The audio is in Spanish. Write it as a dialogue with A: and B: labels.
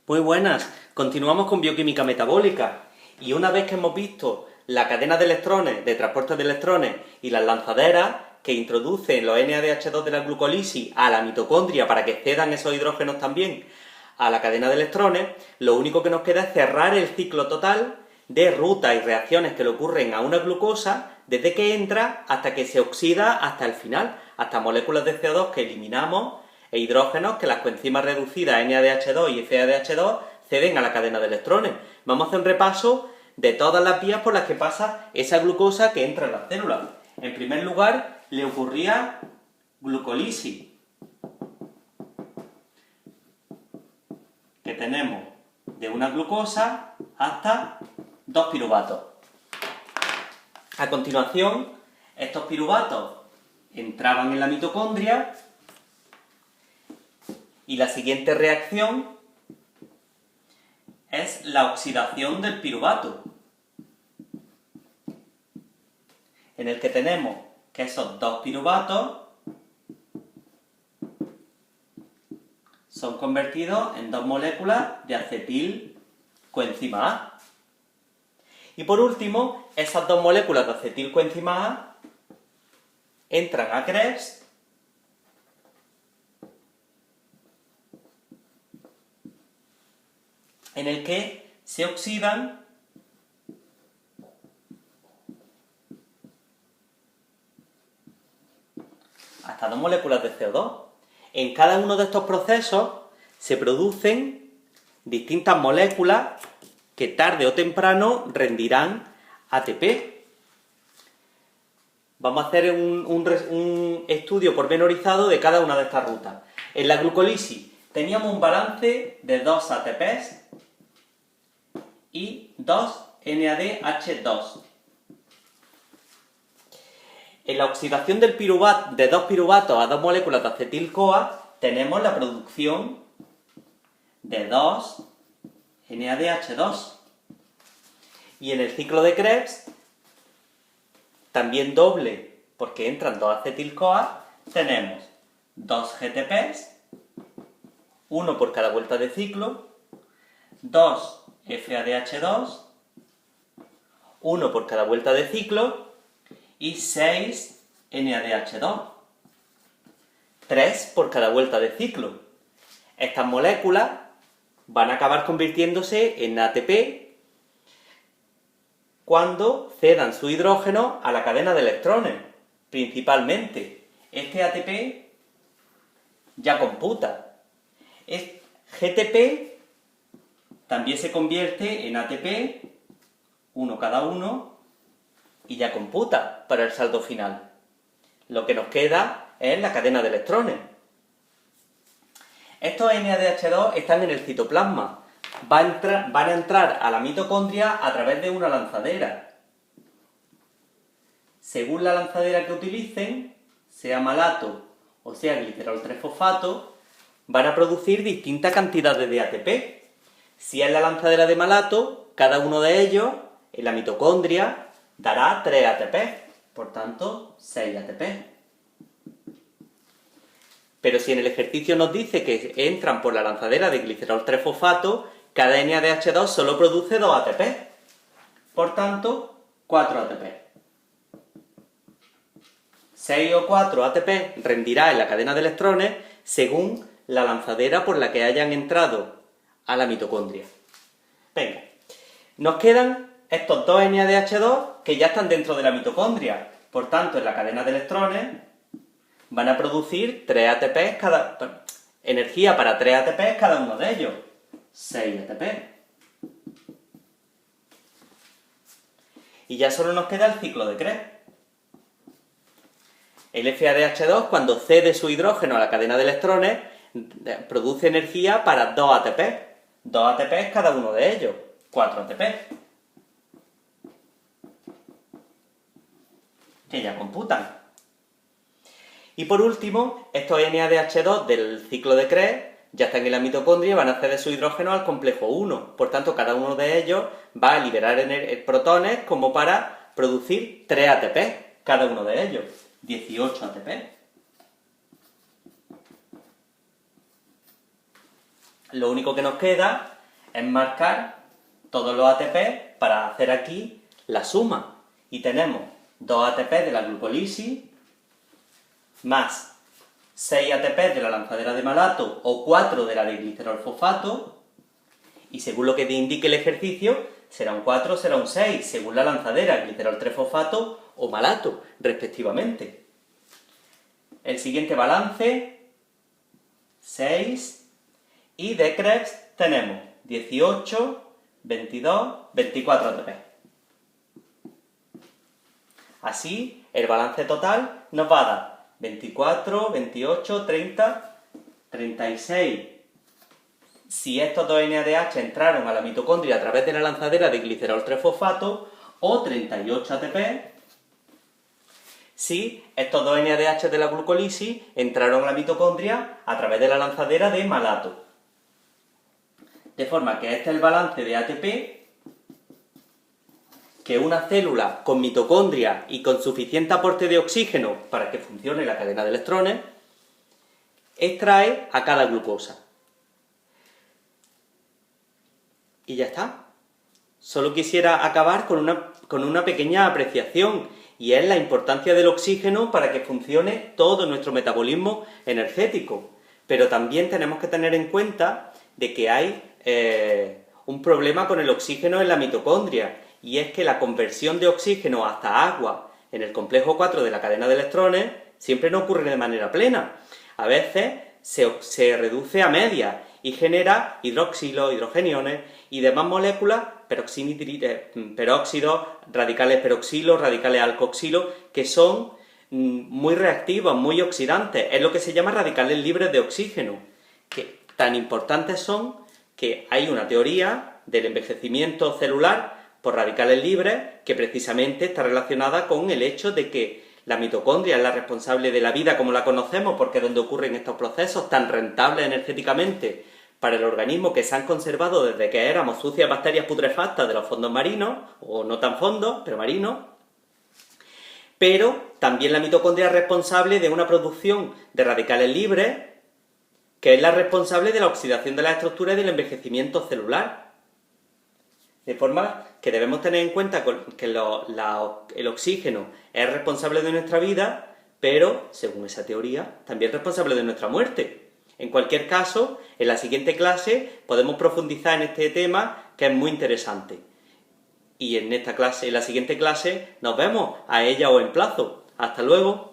A: Muy buenas, continuamos con bioquímica metabólica y una vez que hemos visto la cadena de electrones, de transporte de electrones y las lanzaderas que introducen los NADH2 de la glucólisis a la mitocondria para que cedan esos hidrógenos también a la cadena de electrones, lo único que nos queda es cerrar el ciclo total de rutas y reacciones que le ocurren a una glucosa desde que entra hasta que se oxida hasta el final, hasta moléculas de CO2 que eliminamos e hidrógenos que las coenzimas reducidas NADH2 y FADH2 ceden a la cadena de electrones. Vamos a hacer un repaso de todas las vías por las que pasa esa glucosa que entra en las células. En primer lugar, le ocurría glucólisis, que tenemos de una glucosa hasta 2 piruvatos. A continuación, estos piruvatos entraban en la mitocondria y la siguiente reacción es la oxidación del piruvato, en el que tenemos que esos 2 piruvatos son convertidos en 2 moléculas de acetilcoenzima A. Y por último, esas 2 moléculas de acetilcoenzima A entran a Krebs en el que se oxidan hasta 2 moléculas de CO2. En cada uno de estos procesos se producen distintas moléculas que tarde o temprano rendirán ATP. Vamos a hacer un estudio pormenorizado de cada una de estas rutas. En la glucólisis teníamos un balance de 2 ATPs y 2 NADH2. En la oxidación del de 2 piruvatos a 2 moléculas de acetil-CoA tenemos la producción de 2 NADH2. Y en el ciclo de Krebs, también doble, porque entran 2 acetil-CoA, tenemos 2 GTPs, uno por cada vuelta de ciclo, 2 FADH2, uno por cada vuelta de ciclo, y 6 NADH2, 3 por cada vuelta de ciclo. Estas moléculas van a acabar convirtiéndose en ATP cuando cedan su hidrógeno a la cadena de electrones, principalmente. Este ATP ya computa. GTP también se convierte en ATP, uno cada uno, y ya computa para el saldo final. Lo que nos queda es la cadena de electrones. Estos NADH2 están en el citoplasma. Van a entrar a la mitocondria a través de una lanzadera. Según la lanzadera que utilicen, sea malato o sea glicerol 3-fosfato, van a producir distintas cantidades de ATP. Si es la lanzadera de malato, cada uno de ellos, en la mitocondria, dará 3 ATP, por tanto, 6 ATP. Pero si en el ejercicio nos dice que entran por la lanzadera de glicerol 3-fosfato, cada NADH2 solo produce 2 ATP. Por tanto, 4 ATP. 6 o 4 ATP rendirá en la cadena de electrones según la lanzadera por la que hayan entrado a la mitocondria. Venga, nos quedan estos 2 NADH2 que ya están dentro de la mitocondria. Por tanto, en la cadena de electrones van a producir 3 ATP energía para 3 ATP cada uno de ellos. 6 ATP. Y ya solo nos queda el ciclo de Krebs. El FADH2, cuando cede su hidrógeno a la cadena de electrones, produce energía para 2 ATP. 2 ATP cada uno de ellos. 4 ATP. Que ya computan. Y por último, estos NADH2 del ciclo de Krebs ya están en la mitocondria y van a ceder su hidrógeno al complejo 1. Por tanto, cada uno de ellos va a liberar protones como para producir 3 ATP, cada uno de ellos. 18 ATP. Lo único que nos queda enmarcar todos los ATP para hacer aquí la suma. Y tenemos 2 ATP de la glucólisis más 6 ATP de la lanzadera de malato o 4 de la de glicerol fosfato, y según lo que te indique el ejercicio, será un 4 o será un 6, según la lanzadera, glicerol 3-fosfato o malato, respectivamente. El siguiente balance, 6, y de Krebs tenemos 18, 22, 24 ATP. Así, el balance total nos va a dar 24, 28, 30, 36. Si estos dos NADH entraron a la mitocondria a través de la lanzadera de glicerol 3-fosfato, o 38 ATP, si estos dos NADH de la glucólisis entraron a la mitocondria a través de la lanzadera de malato. De forma que este es el balance de ATP que una célula con mitocondria y con suficiente aporte de oxígeno para que funcione la cadena de electrones, extrae a cada glucosa. Y ya está. Solo quisiera acabar con una pequeña apreciación, y es la importancia del oxígeno para que funcione todo nuestro metabolismo energético. Pero también tenemos que tener en cuenta de que hay un problema con el oxígeno en la mitocondria, y es que la conversión de oxígeno hasta agua en el complejo 4 de la cadena de electrones siempre no ocurre de manera plena. A veces se reduce a media y genera hidroxilo, hidrogeniones y demás moléculas, peróxidos, radicales peroxilo, radicales alcoxilo, que son muy reactivos, muy oxidantes. Es lo que se llama radicales libres de oxígeno, que tan importantes son que hay una teoría del envejecimiento celular por radicales libres que precisamente está relacionada con el hecho de que la mitocondria es la responsable de la vida como la conocemos, porque es donde ocurren estos procesos tan rentables energéticamente para el organismo, que se han conservado desde que éramos sucias bacterias putrefactas de los fondos marinos, o no tan fondos, pero marinos. Pero también la mitocondria es responsable de una producción de radicales libres, que es la responsable de la oxidación de las estructuras y del envejecimiento celular. De forma que debemos tener en cuenta que el oxígeno es responsable de nuestra vida, pero, según esa teoría, también es responsable de nuestra muerte. En cualquier caso, en la siguiente clase podemos profundizar en este tema, que es muy interesante. Y en la siguiente clase nos vemos. A ella os emplazo. ¡Hasta luego!